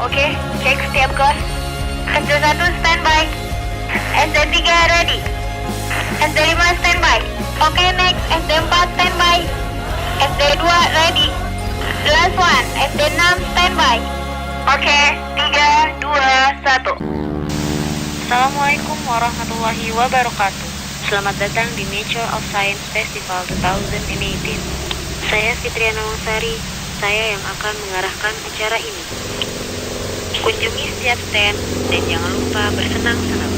Oke, cek setiap kelas. SD1 standby. SD3 ready. SD5 standby. Oke, next. SD4 standby. SD2 ready. Last one. SD6 standby. Oke, 3, 2, 1. Assalamualaikum warahmatullahi wabarakatuh. Selamat datang di Nature of Science Festival 2018. Saya Fityan, saya yang akan mengarahkan acara ini. Kunjungi setiap stand dan jangan lupa bersenang-senang.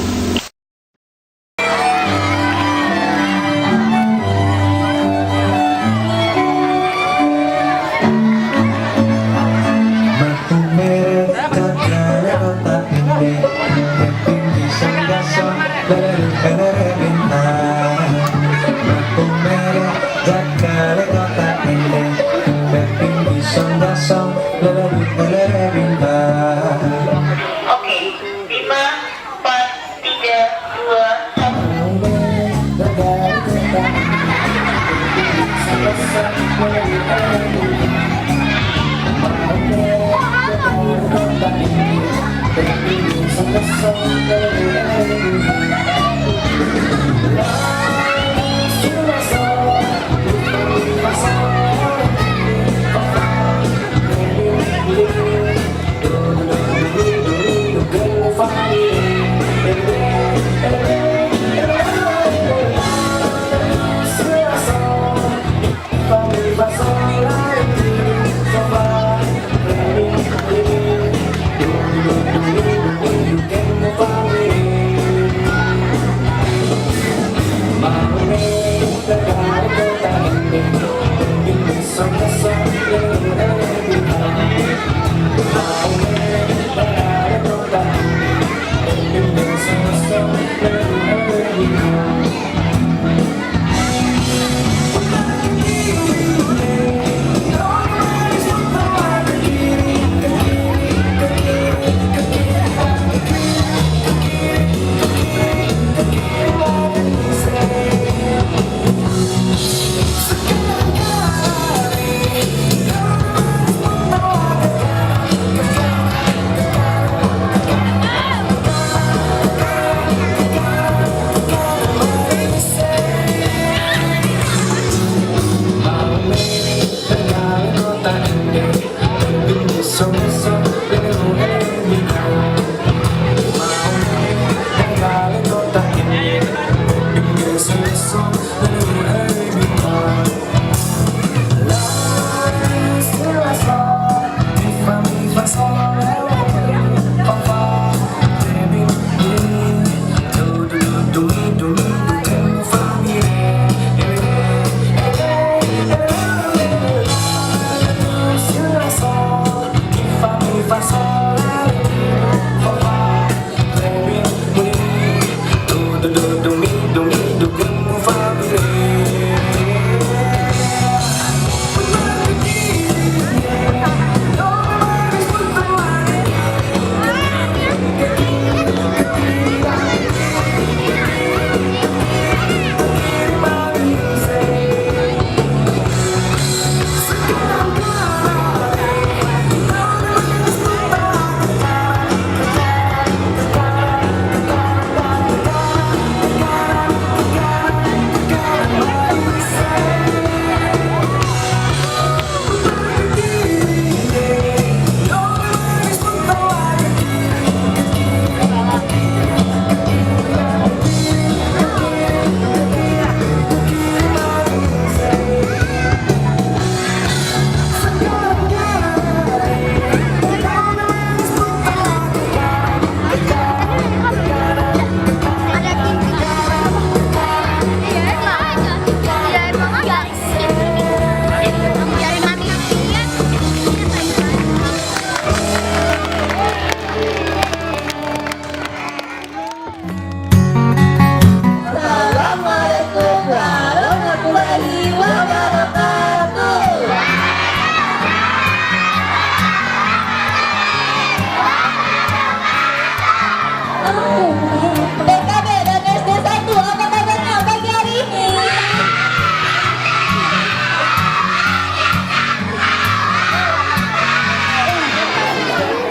Oke, 5, 4, 3, 2, 1.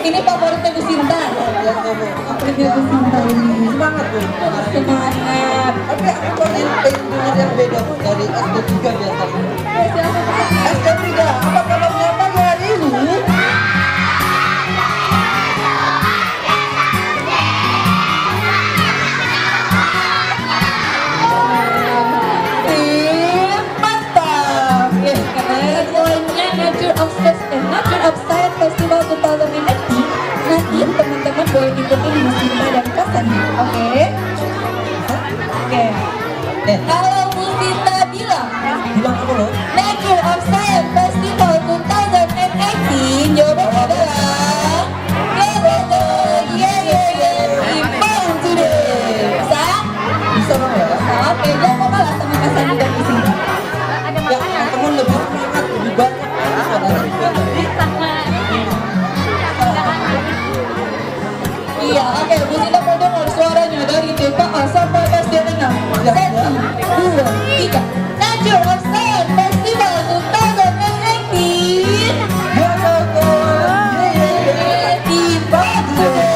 Ini favorit kamu? Apresiasi cinta ini. Semangat Bu. Semangat. Tapi aku pengen dengar yang beda Bu dari SD3 biasanya. SD3, apa kabarnya pagi hari ini? Mantap. Ya, selanjutnya Nature of Science Festival 2018. Nanti teman-teman boleh ikutin di Smiter dan Sandi. Oke. Kalau Bu Sita bilang Apa loh? Nature of Science Festival 2018 jawabannya adalah Ipan today. Bisa? Bisa dong ya? Oke, jangan mau kalah sama Kak Sandi dan Isi. Ya, teman-teman lebih semangat, lebih banyak. Saudara juga lebih. Iya, oke, Bu Sita mau dengar suaranya dari TKA sampai SD 6. 1, 2, 3. Nature of Science Festival 2018. Hello kawan. Ipan today.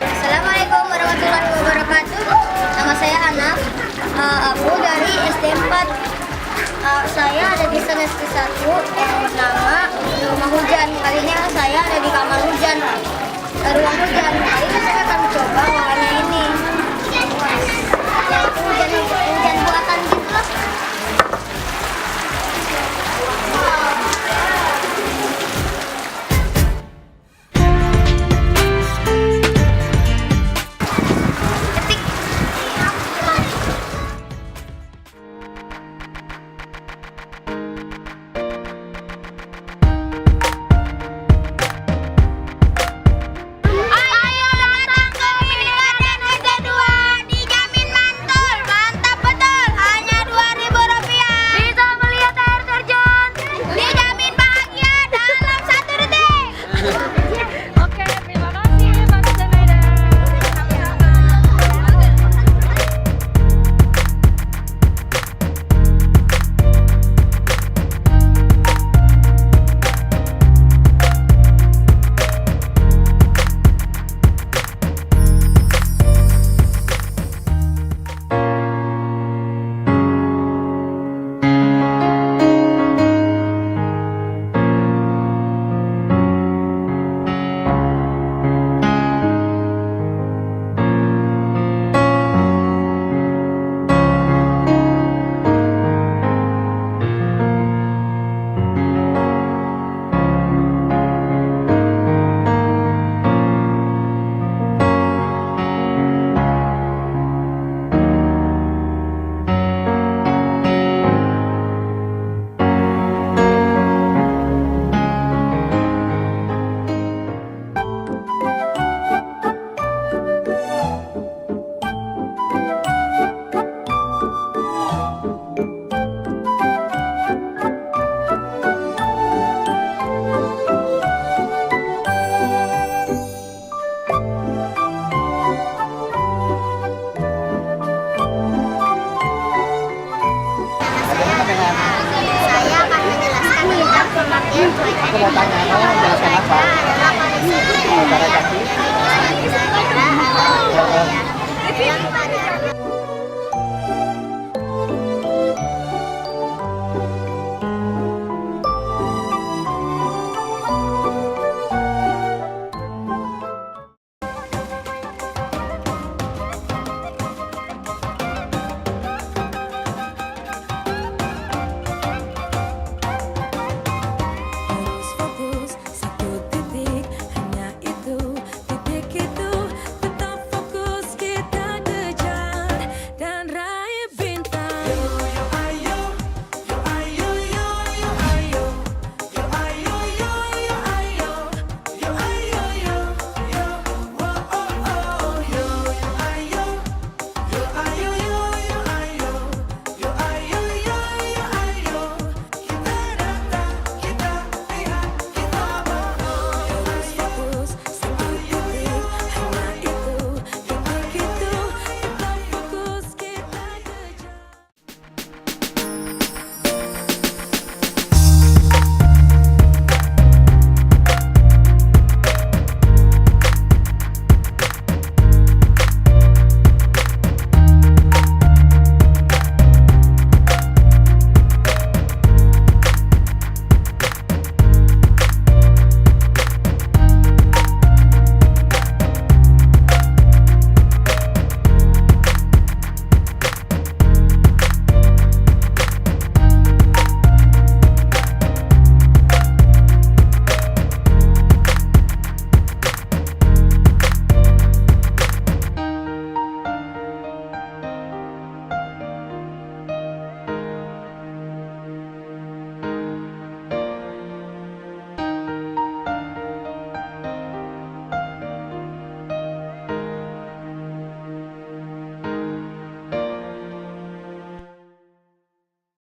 Assalamualaikum warahmatullahi wabarakatuh. Nama saya Ana. Aku dari SD 4. Saya ada di semester 1 yang bernama Rumah Hujan. Kali ini saya ada di kamar hujan. Ruang hujan. Kali ini saya akan coba warnanya ini. Yaitu hujan buatan gitu lah. aku mau tanya, kamu mau jelasin